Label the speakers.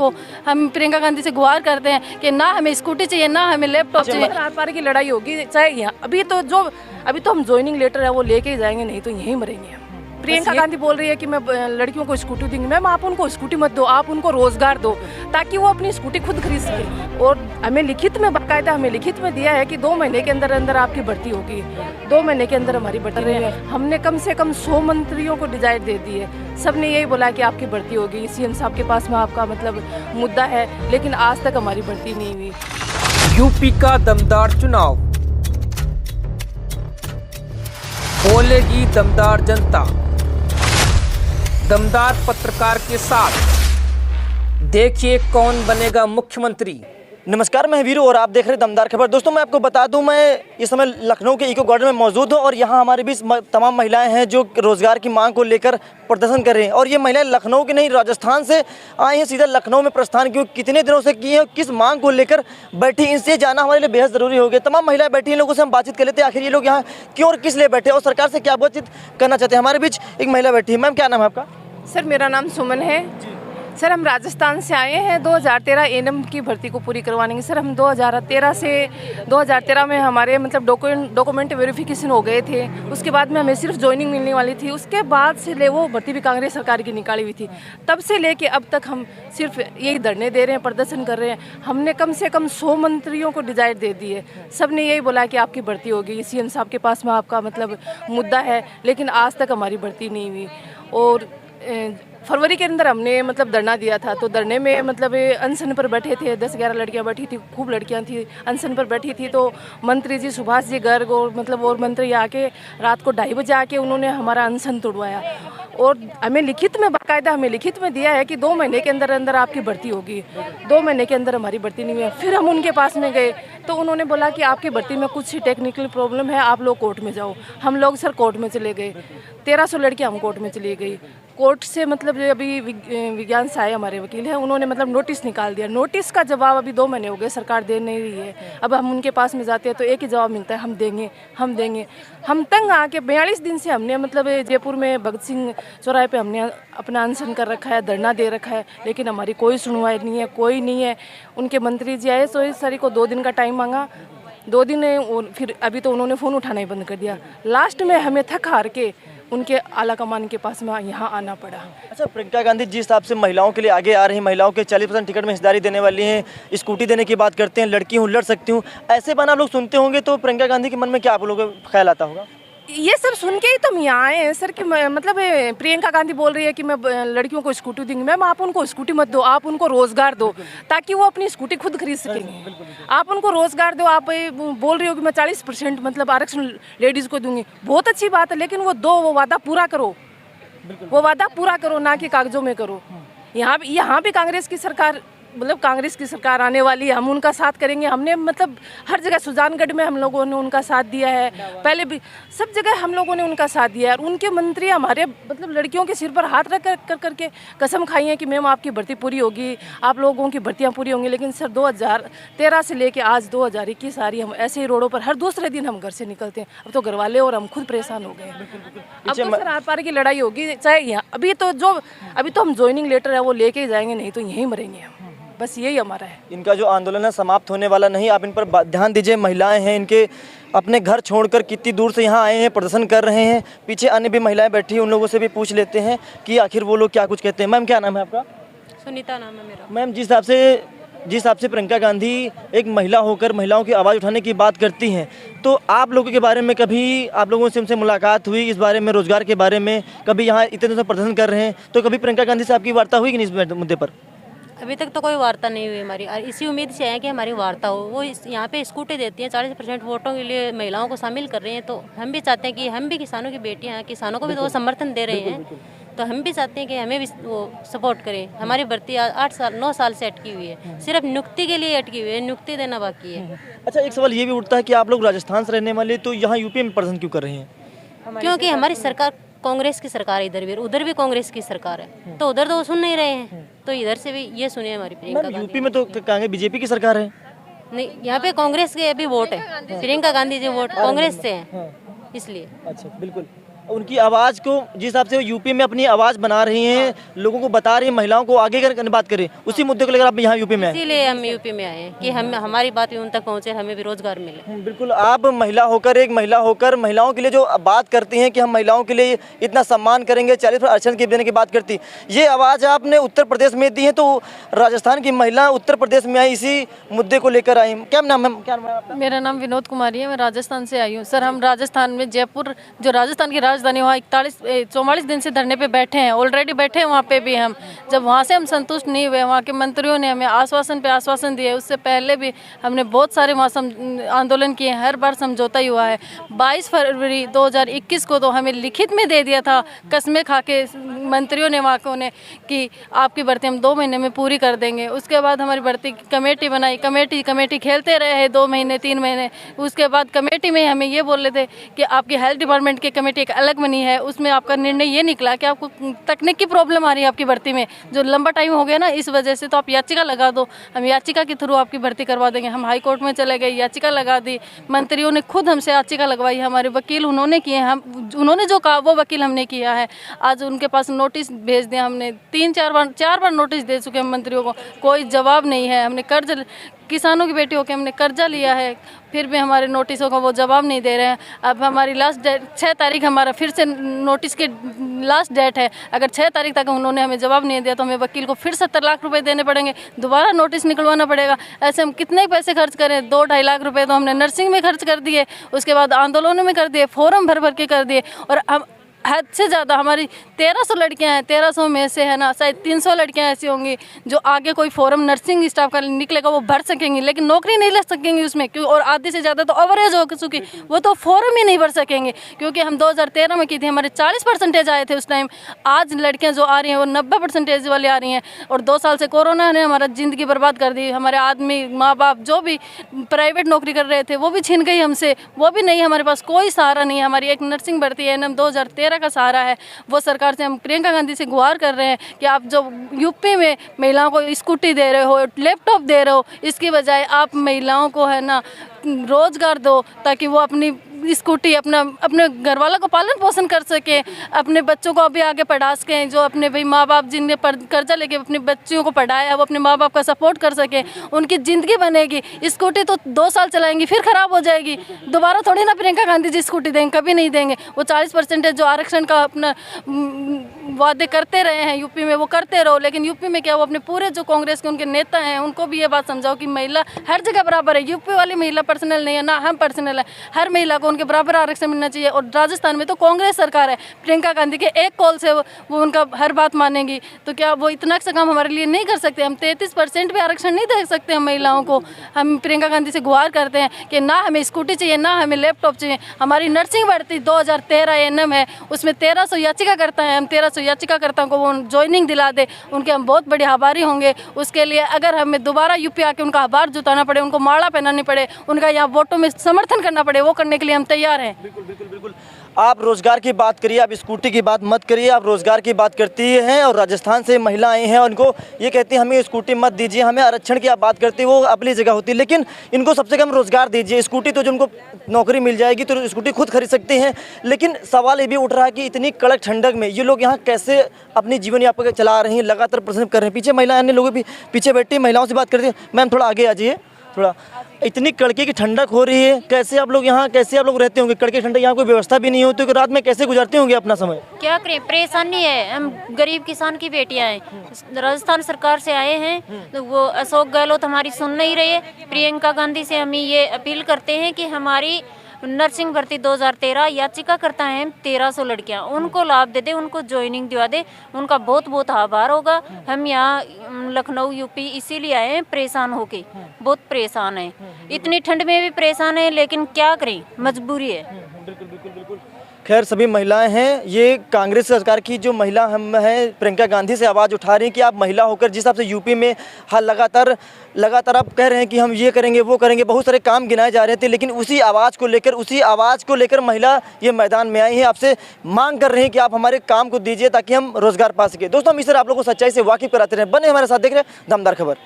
Speaker 1: को। हम प्रियंका गांधी से गुहार करते हैं कि ना हमें स्कूटी चाहिए, ना हमें लैपटॉप चाहिए। आर पार की लड़ाई होगी चाहे यहाँ, अभी तो हम ज्वाइनिंग लेटर है वो लेके ही जाएंगे, नहीं तो यहीं मरेंगे। प्रियंका गांधी बोल रही है कि मैं लड़कियों को स्कूटी दूंगी। मैम आप उनको स्कूटी मत दो, आप उनको रोजगार दो ताकि वो अपनी स्कूटी खुद खरीद सके। और हमें लिखित में बाकायदा हमें लिखित में दिया है कि 2 महीने के अंदर अंदर आपकी भर्ती होगी। 2 महीने के अंदर हमारी भर्ती है। हमने कम से कम 100 मंत्रियों को डिजाइन दे दी है। सब ने यही बोला कि आपकी भर्ती होगी, सीएम साहब के पास में आपका मतलब मुद्दा है, लेकिन आज तक हमारी भर्ती नहीं हुई।
Speaker 2: यूपी का दमदार चुनाव, बोलेगी दमदार जनता। दमदार पत्रकार के साथ देखिए कौन बनेगा मुख्यमंत्री।
Speaker 3: नमस्कार, मैं वीरू और आप देख रहे हैं दमदार खबर। दोस्तों मैं आपको बता दूं, मैं इस समय लखनऊ के इको गार्डन में मौजूद हूं और यहां हमारे बीच तमाम महिलाएं हैं जो रोजगार की मांग को लेकर प्रदर्शन कर रही हैं। और ये महिलाएं लखनऊ की नहीं, राजस्थान से आई हैं, सीधा लखनऊ में प्रस्थान किया। कितने दिनों से किए हैं, किस मांग को लेकर बैठी, इनसे जाना हमारे लिए बेहद ज़रूरी हो गया। तमाम महिलाएं बैठी हैं, लोगों से हम बातचीत कर लेते हैं आखिर ये लोग यहाँ क्यों और किस लिए बैठे और सरकार से क्या बातचीत करना चाहते हैं। हमारे बीच एक महिला बैठी है। मैम क्या नाम है आपका?
Speaker 1: सर मेरा नाम सुमन है। सर हम राजस्थान से आए हैं 2013 एएनएम की भर्ती को पूरी करवाने की। सर हम 2013 में हमारे मतलब डॉक्यूमेंट वेरिफिकेशन हो गए थे। उसके बाद में हमें सिर्फ ज्वाइनिंग मिलने वाली थी। उसके बाद से वो भर्ती भी कांग्रेस सरकार की निकाली हुई थी। तब से लेके अब तक हम सिर्फ यही धरने दे रहे हैं, प्रदर्शन कर रहे हैं। हमने कम से कम 100 मंत्रियों को डिजाइन दे दी है। सब ने यही बोला कि आपकी भर्ती होगी, सीएम साहब के पास में आपका मतलब मुद्दा है, लेकिन आज तक हमारी भर्ती नहीं हुई। और फरवरी के अंदर हमने मतलब धरना दिया था, तो धरने में मतलब अनशन पर बैठे थे, 10-11 लड़कियां बैठी थी, खूब लड़कियां थी अनशन पर बैठी थी। तो मंत्री जी सुभाष जी गर्ग और मतलब और मंत्री आके रात को 2:30 बजे आके उन्होंने हमारा अनशन तोड़वाया। और हमें लिखित में बाकायदा हमें लिखित में दिया है कि 2 महीने के अंदर अंदर आपकी भर्ती होगी। 2 महीने के अंदर हमारी भर्ती नहीं हुई। फिर हम उनके पास में गए तो उन्होंने बोला कि आपकी भर्ती में कुछ टेक्निकल प्रॉब्लम है, आप लोग कोर्ट में जाओ। हम लोग सर कोर्ट में चले गए, 1300 लड़कियां हम कोर्ट में चली गई। कोर्ट से मतलब जो अभी विज्ञान साय हमारे वकील हैं, उन्होंने मतलब नोटिस निकाल दिया। नोटिस का जवाब अभी 2 महीने हो गए सरकार दे नहीं रही है। अब हम उनके पास में जाते हैं तो एक ही जवाब मिलता है, हम देंगे हम देंगे। हम तंग आके 42 दिन से हमने मतलब जयपुर में भगत सिंह चौराहे पे हमने अपना अनशन कर रखा है, धरना दे रखा है, लेकिन हमारी कोई सुनवाई नहीं है, कोई नहीं है। उनके मंत्री जी आए 24 तारीख को 2 दिन का टाइम मांगा, 2 दिन फिर अभी तो उन्होंने फ़ोन उठाना ही बंद कर दिया। लास्ट में हमें थक हार के उनके आला कमान के पास में यहाँ आना पड़ा।
Speaker 3: अच्छा, प्रियंका गांधी जिस हिसाब से महिलाओं के लिए आगे आ रही हैं, महिलाओं के 40% टिकट में हिस्सेदारी देने वाली हैं, स्कूटी देने की बात करते हैं, लड़की हूँ लड़ सकती हूँ, ऐसे बात आप लोग सुनते होंगे तो प्रियंका गांधी के मन में क्या आप लोगों को ख्याल आता होगा?
Speaker 1: ये सब सुन के ही तो हम यहाँ आए हैं सर कि मतलब प्रियंका गांधी बोल रही है कि मैं लड़कियों को स्कूटी दूंगी। मैम आप उनको स्कूटी मत दो, आप उनको रोजगार दो ताकि वो अपनी स्कूटी खुद खरीद सकेंगे। आप उनको रोजगार दो। आप बोल रही हो कि मैं 40% मतलब आरक्षण लेडीज को दूंगी, बहुत अच्छी बात है, लेकिन वो वादा पूरा करो, वो वादा पूरा करो, ना कि कागजों में करो। यहाँ भी कांग्रेस की सरकार मतलब कांग्रेस की सरकार आने वाली है, हम उनका साथ करेंगे। हमने मतलब हर जगह सुजानगढ़ में हम लोगों ने उनका साथ दिया है, पहले भी सब जगह हम लोगों ने उनका साथ दिया है। और उनके मंत्री हमारे मतलब लड़कियों के सिर पर हाथ रख कर करके कसम खाई है कि मैम आपकी भर्ती पूरी होगी, आप लोगों की भर्तियाँ पूरी होंगी। लेकिन सर 2013 से लेके आज 2021 आ रही, हम ऐसे ही रोडों पर हर दूसरे दिन हम घर से निकलते हैं। अब तो घर वाले और हम खुद परेशान हो गए हैं। अब तो सर आर पार की लड़ाई होगी चाहे यहाँ, अभी तो हम ज्वाइनिंग लेटर है वो लेके ही जाएंगे, नहीं तो यहीं मरेंगे हम। बस यही हमारा है।
Speaker 3: इनका जो आंदोलन है समाप्त होने वाला नहीं, आप इन पर ध्यान दीजिए। महिलाएं हैं, इनके अपने घर छोड़कर कितनी दूर से यहाँ आए हैं, प्रदर्शन कर रहे हैं। पीछे अन्य भी महिलाएं बैठी हैं, उन लोगों से भी पूछ लेते हैं कि आखिर वो लोग क्या कुछ कहते हैं। मैम क्या नाम है आपका?
Speaker 1: सुनीता नाम है मेरा।
Speaker 3: मैम जिस हिसाब से प्रियंका गांधी एक महिला होकर महिलाओं की आवाज़ उठाने की बात करती हैं, तो आप लोगों के बारे में कभी आप लोगों से उनसे मुलाकात हुई इस बारे में, रोजगार के बारे में? कभी यहाँ इतने दिनों से प्रदर्शन कर रहे हैं तो कभी प्रियंका गांधी से आपकी वार्ता हुई कि नहीं इस मुद्दे पर?
Speaker 4: अभी तक तो कोई वार्ता नहीं हुई हमारी, और इसी उम्मीद से है कि हमारी वार्ता हो। वो यहाँ पे स्कूटी देती हैं, 40% वोटों के लिए महिलाओं को शामिल कर रही हैं। तो हम भी चाहते हैं कि हम भी किसानों की बेटियाँ हैं, किसानों को भी तो वो समर्थन दे रहे हैं, तो हम भी चाहते हैं कि हमें भी वो सपोर्ट करें। हमारी भर्ती 9 साल से अटकी हुई है, सिर्फ नियुक्ति के लिए अटकी हुई है, नियुक्ति देना बाकी है।
Speaker 3: अच्छा, एक सवाल ये भी उठता है कि आप लोग राजस्थान से रहने वाले तो यहाँ यूपी में प्रदर्शन क्यों कर रहे हैं?
Speaker 4: क्योंकि हमारी सरकार कांग्रेस की सरकार है, इधर भी उधर भी कांग्रेस की सरकार है, तो उधर तो वो सुन नहीं रहे हैं, तो इधर से भी ये सुने हमारी प्रियंका गांधी।
Speaker 3: यूपी में तो कांग्रेस बीजेपी की सरकार है।
Speaker 4: नहीं, यहाँ पे कांग्रेस के अभी वोट है, प्रियंका गांधी जो वोट कांग्रेस से हैं, इसलिए।
Speaker 3: अच्छा, बिल्कुल। उनकी आवाज़ को जिस हिसाब से वो यूपी में अपनी आवाज़ बना रही हैं, लोगों को बता रही हैं, महिलाओं को आगे करने बात करें, उसी मुद्दे को लेकर आप यहाँ यूपी में आए।
Speaker 4: इसीलिए हम यूपी में आए कि हम हमारी बात भी उन तक पहुँचे, हमें भी रोजगार मिले।
Speaker 3: बिल्कुल, आप महिला होकर, एक महिला होकर महिलाओं के लिए जो बात करती हैं कि हम महिलाओं के लिए इतना सम्मान करेंगे, 40% आरक्षण की देने की बात करती, ये आवाज़ आपने उत्तर प्रदेश में दी है, तो राजस्थान की महिला उत्तर प्रदेश में आई इसी मुद्दे को लेकर आई। क्या नाम है, क्या नाम है आपका?
Speaker 1: मेरा नाम विनोद कुमारी है, मैं राजस्थान से आई हूँ। सर, हम राजस्थान में जयपुर, जो राजस्थान की राजधानी, वहाँ 44 दिन से धरने पे बैठे हैं, ऑलरेडी बैठे हैं वहाँ पे भी हम। जब वहाँ से हम संतुष्ट नहीं हुए, वहाँ के मंत्रियों ने हमें आश्वासन पे आश्वासन दिए, उससे पहले भी हमने बहुत सारे वहाँ आंदोलन किए, हर बार समझौता ही हुआ है। 22 फरवरी 2021 को तो हमें लिखित में दे दिया था, कसमें खा के मंत्रियों ने वहाँ को कि आपकी भर्ती हम 2 महीने में पूरी कर देंगे। उसके बाद हमारी भर्ती कमेटी बनाई, कमेटी खेलते रहे 2 महीने 3 महीने। उसके बाद कमेटी में हमें ये बोल रहे थे कि आपकी हेल्थ डिपार्टमेंट की कमेटी एक अलग बनी है, उसमें आपका निर्णय ये निकला कि आपको तकनीकी प्रॉब्लम आ रही है आपकी भर्ती में, जो लंबा टाइम हो गया ना, इस वजह से तो आप याचिका लगा दो, हम याचिका के थ्रू आपकी भर्ती करवा देंगे। हम हाई कोर्ट में चले गए, याचिका लगा दी, मंत्रियों ने खुद हमसे याचिका लगवाई, हमारे वकील उन्होंने किए, उन्होंने जो कहा वो वकील हमने किया है। आज उनके पास नोटिस भेज दिया हमने, 4 बार नोटिस दे चुके हैं मंत्रियों को, कोई जवाब नहीं है। हमने किसानों की बेटी होकर हमने कर्जा लिया है, फिर भी हमारे नोटिसों का वो जवाब नहीं दे रहे हैं। अब हमारी लास्ट डेट 6 तारीख हमारा फिर से नोटिस की लास्ट डेट है। अगर 6 तारीख तक उन्होंने हमें जवाब नहीं दिया तो हमें वकील को फिर 70 लाख रुपए देने पड़ेंगे, दोबारा नोटिस निकलवाना पड़ेगा। ऐसे हम कितने पैसे खर्च करें? 2-2.5 लाख रुपए तो हमने नर्सिंग में खर्च कर दिए, उसके बाद आंदोलनों में कर दिए, फॉर्म भर के कर दिए, और हम हद से ज़्यादा हमारी 1300 लड़कियां हैं, 1300 में से है ना शायद 300 लड़कियां ऐसी होंगी जो आगे कोई फॉर्म नर्सिंग स्टाफ का निकलेगा वो भर सकेंगी, लेकिन नौकरी नहीं ले सकेंगी उसमें, क्यों? और आधी से ज़्यादा तो ओवरेज हो चुकी, वो तो फॉर्म ही नहीं भर सकेंगे, क्योंकि हम 2013 में की थी, हमारे 40% आए थे उस टाइम। आज लड़कियाँ जो आ रही हैं वो 90% वाली आ रही हैं, और 2 साल से कोरोना ने हमारा ज़िंदगी बर्बाद कर दी। हमारे आदमी, माँ बाप जो भी प्राइवेट नौकरी कर रहे थे वो भी छीन गई हमसे, वो भी नहीं, हमारे पास कोई सहारा नहीं है। हमारी एक नर्सिंग भर्ती है, NM 2013 का सहारा है, वो सरकार से हम प्रियंका गांधी से गुहार कर रहे हैं कि आप जो यूपी में महिलाओं को स्कूटी दे रहे हो, लैपटॉप दे रहे हो, इसकी बजाय आप महिलाओं को है ना रोजगार दो, ताकि वो अपनी स्कूटी अपने घर वालों को पालन पोषण कर सके, अपने बच्चों को अभी आगे पढ़ा सकें। जो अपने भाई माँ बाप जिनने कर्जा लेके अपने बच्चियों को पढ़ाया, वो अपने माँ बाप का सपोर्ट कर सके, उनकी ज़िंदगी बनेगी। स्कूटी तो 2 साल चलाएंगी फिर ख़राब हो जाएगी, दोबारा थोड़ी ना प्रियंका गांधी जी स्कूटी देंगे, कभी नहीं देंगे। वो 40% जो आरक्षण का अपना वादे करते रहे हैं यूपी में, वो करते रहो, लेकिन यूपी में क्या, वो अपने पूरे जो कांग्रेस के उनके नेता हैं उनको भी ये बात समझाओ कि महिला हर जगह बराबर है। यूपी वाली महिला पर्सनल नहीं है ना, हम पर्सनल है, हर महिला को उनके बराबर आरक्षण मिलना चाहिए। और राजस्थान में तो कांग्रेस सरकार है, प्रियंका गांधी के एक कॉल से वो उनका हर बात मानेंगी, तो क्या वो इतना सा काम हमारे लिए नहीं कर सकते? हम 33% भी आरक्षण नहीं दे सकते हम महिलाओं को? हम प्रियंका गांधी से गुहार करते हैं कि ना हमें स्कूटी चाहिए, ना हमें लैपटॉप चाहिए। हमारी नर्सिंग भर्ती 2013 NM है, उसमें 1300 याचिका करता है, हम 1300 याचिकाकर्ताओं को वो ज्वाइनिंग दिला दे, उनके हम बहुत बड़े आभारी होंगे। उसके लिए अगर हमें दोबारा यूपी आके उनका आभार जताना पड़े, उनको माला पहनानी पड़े, उनका यहाँ वोटों में समर्थन करना पड़े, वो करने के लिए हम तैयार हैं।
Speaker 3: बिल्कुल बिल्कुल बिल्कुल। आप रोज़गार की बात करिए, आप स्कूटी की बात मत करिए, आप रोज़गार की बात करती हैं। और राजस्थान से महिला आई हैं, उनको ये कहती हैं हमें स्कूटी मत दीजिए, हमें आरक्षण की आप बात करती है, वो अपनी जगह होती है, लेकिन इनको सबसे कम रोज़गार दीजिए। स्कूटी तो जो उनको नौकरी मिल जाएगी तो स्कूटी खुद खरीद सकते हैं, लेकिन सवाल ये भी उठ रहा है कि इतनी कड़क ठंडक में ये लोग यहाँ कैसे अपनी जीवन यापन चला रही हैं, लगातार प्रदर्शन कर रहे हैं। पीछे महिला अन्य लोग भी पीछे बैठी महिलाओं से बात करते हैं। मैम थोड़ा आगे आ जाइए, थोड़ा। इतनी कड़के की ठंडक हो रही है, कैसे आप लोग यहाँ रहते होंगे? कड़के ठंडक, यहाँ कोई व्यवस्था भी नहीं होती, तो रात में कैसे गुजारते होंगे अपना समय?
Speaker 5: क्या करें, परेशानी है। हम गरीब किसान की बेटियां हैं, राजस्थान सरकार से आए हैं, तो वो अशोक गहलोत हमारी सुन नहीं रहे। प्रियंका गांधी से हम ये अपील करते हैं कि हमारी नर्सिंग भर्ती 2013 याचिका करता है 1300 लड़कियां, उनको लाभ दे दे, उनको ज्वाइनिंग दिवा दे, उनका बहुत बहुत आभार होगा। हम यहाँ लखनऊ यूपी इसीलिए आए हैं, परेशान होके, बहुत परेशान हैं, इतनी ठंड में भी परेशान है, लेकिन क्या करें, मजबूरी है।
Speaker 3: बिल्कुल बिल्कुल बिल्कुल। खैर सभी महिलाएं हैं, ये कांग्रेस सरकार की जो महिला हम हैं प्रियंका गांधी से आवाज़ उठा रही हैं कि आप महिला होकर जिस हिसाब से यूपी में लगातार आप कह रहे हैं कि हम ये करेंगे वो करेंगे, बहुत सारे काम गिनाए जा रहे थे, लेकिन उसी आवाज़ को लेकर महिला ये मैदान में आई हैं, आपसे मांग कर रही हैं कि आप हमारे काम को दीजिए ताकि हम रोज़गार पा सकें। दोस्तों हम इस तरह आप लोगों को सच्चाई से वाकिफ़ कराते रहें, बने हमारे साथ, देख रहे हैं दमदार खबर।